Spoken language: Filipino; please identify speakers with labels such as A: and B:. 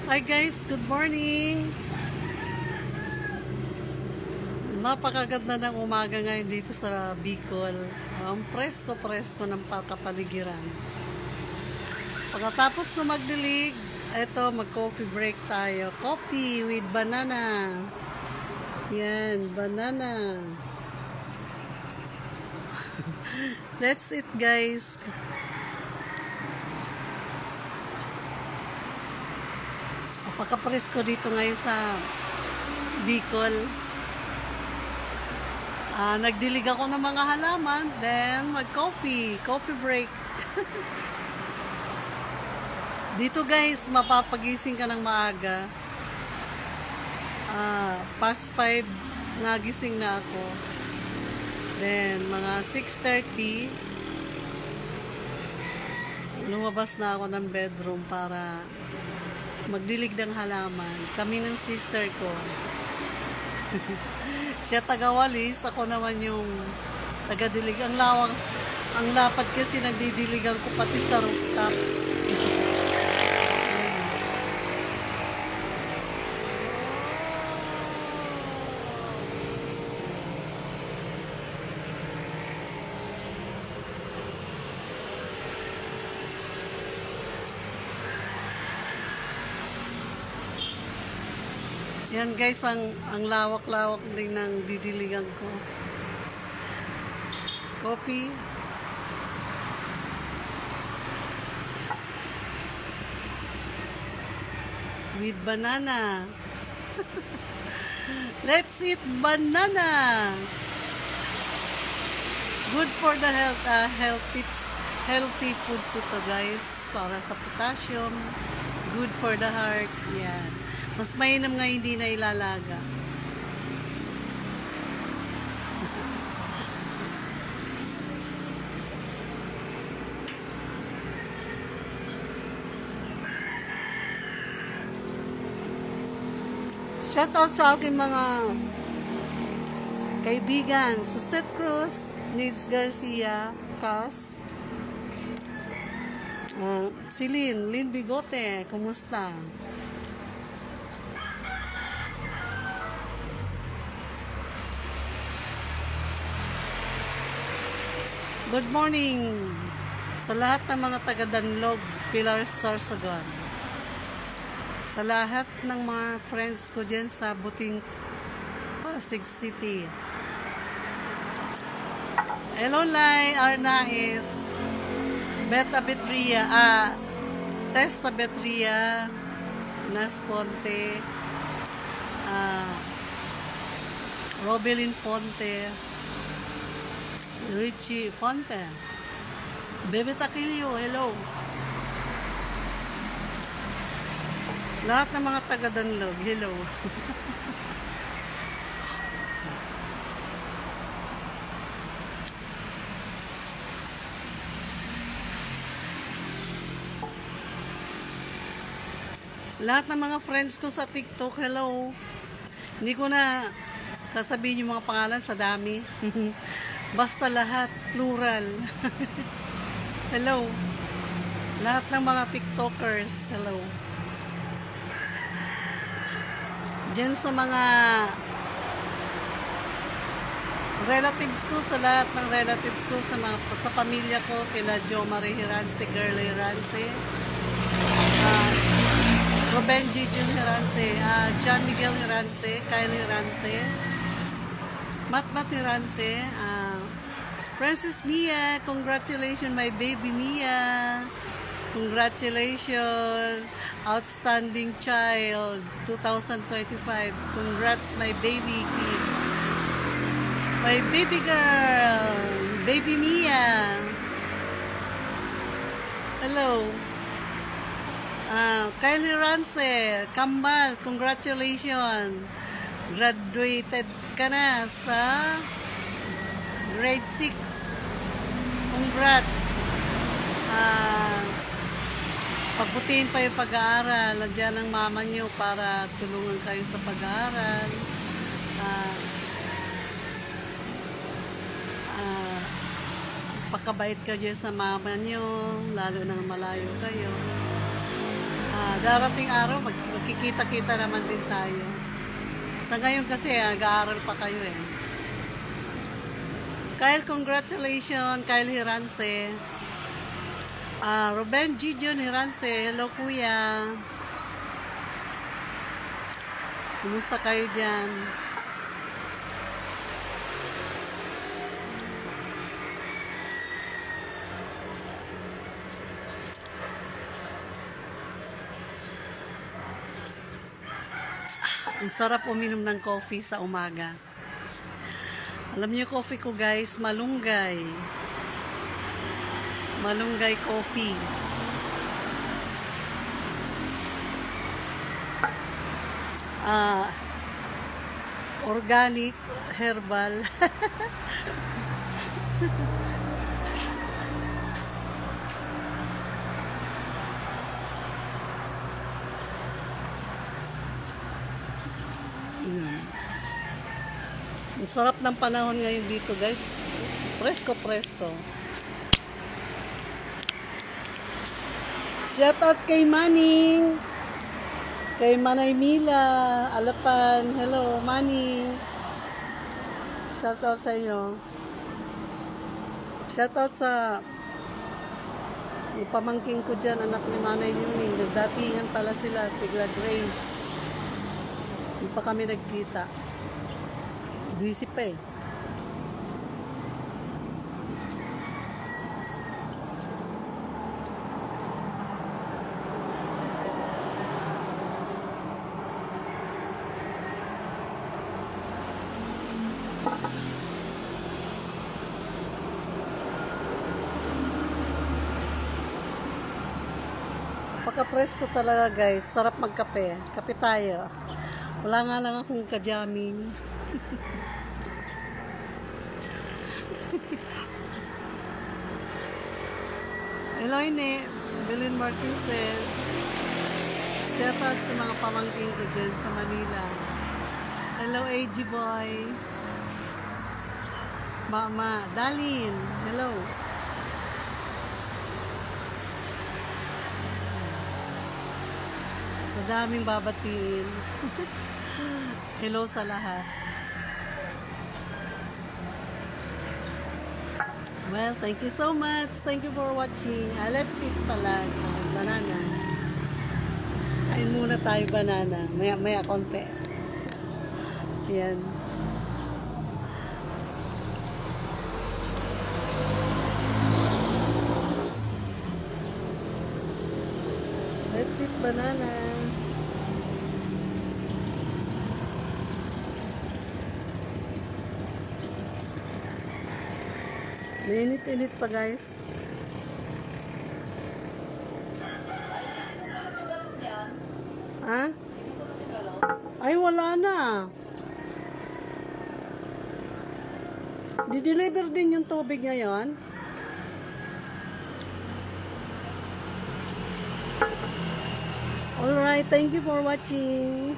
A: Hi guys, good morning! Napakaganda ng umaga ngayon dito sa Bicol. Ang presko-presko ng kapaligiran. Pagkatapos ko magdilig, eto mag-coffee break tayo. Coffee with banana. Yan, banana. Let's eat guys. Pagka-presko dito ngayon sa Bicol. Nagdilig ako ng mga halaman, then coffee break. Dito guys, mapapagising ka ng maaga. Past 5, nagising na ako. Then, mga 6:30, lumabas na ako ng bedroom para magdilig ng halaman. Kami ng sister ko. Siya tagawalis, ako naman yung tagadilig. Ang lapad kasi nagdidiligan ko pati sa rooftop. Yan guys, ang lawak-lawak din ng didiligan ko. Coffee. With banana. Let's eat banana. Good for the health, healthy foods ito guys. Para sa potassium. Good for the heart. Yan. Mas mainam nga hindi na ilalaga. Shout out sa aking mga kaibigan. Suset Cruz, Nils Garcia, Cas, si Lynn Bigote, kumusta? Good morning sa lahat ng mga taga-Danlog, Pilar, Sorsogon. Sa lahat ng mga friends ko dyan sa Buting, Pasig City. Hello, Lai, Arnaiz, Beta Betria, Tessa Betria, Nas Ponte, Robelin Ponte, Richie Fonte, Bebe Taquilio, hello. Lahat ng mga taga-Danlog, hello. Lahat ng mga friends ko sa TikTok, hello. Hindi ko na sasabihin yung mga pangalan sa dami. Basta lahat, plural. Hello. Lahat ng mga TikTokers, hello. Diyan sa mga relatives ko, sa lahat ng relatives ko, sa pamilya ko, kina Jo Marie Hirance, Girly Hirance, Ruben G. Jun Hirance, John Miguel Hirance, Kyle Hirance, Matmat Hirance, Princess Mia, congratulations my baby Mia. Congratulations, outstanding child, 2025. Congrats my baby kid. My baby girl, baby Mia. Hello. Kylie Rance, Kambal, congratulations. Graduated ka na sa grade 6. Congrats. Pagbutihin pa yung pag-aaral. Nandiyan ang mama niyo para tulungan kayo sa pag-aaral. Pakabait kayo sa mama niyo, lalo na malayo kayo. Darating araw, magkikita-kita naman din tayo. Sa ngayon kasi, nag-aaral pa kayo eh. Kyle, congratulations. Kyle Hirance. Ruben Gideon Hirance. Hello, kuya. Kumusta kayo dyan? Ang sarap uminom ng coffee sa umaga. Alam niyo coffee ko guys, malunggay. Malunggay coffee. Organic, herbal. Ang sarap ng panahon ngayon dito guys. Presko, presko. Shout out kay Manning. Kay Manay Mila. Alapan. Hello, Manning. Shout out sa inyo. Shout out sa yung pamangking ko dyan, anak ni Manay Yuning. Nagdatingan pala sila, sigla Grace. Hindi pa kami nagkita. Busy pa eh. Pagka-presko talaga guys, sarap magkape. Kape tayo. Wala nga lang akong kajaming. Hello, Ine. Belen Marquezes. Shout out sa mga pamangking ko dyan sa Manila. Hello, AG Boy. Mama, Dalin. Hello. Sa daming babatiin. Hello sa lahat. Well, thank you so much. Thank you for watching. Let's eat pala. Banana. Kain muna tayo banana. Maya konti. Ayan. Let's eat banana. Mainit-init pa guys. Ha? Ay wala na. Di-deliver din yung tubig ngayon. Alright, thank you for watching.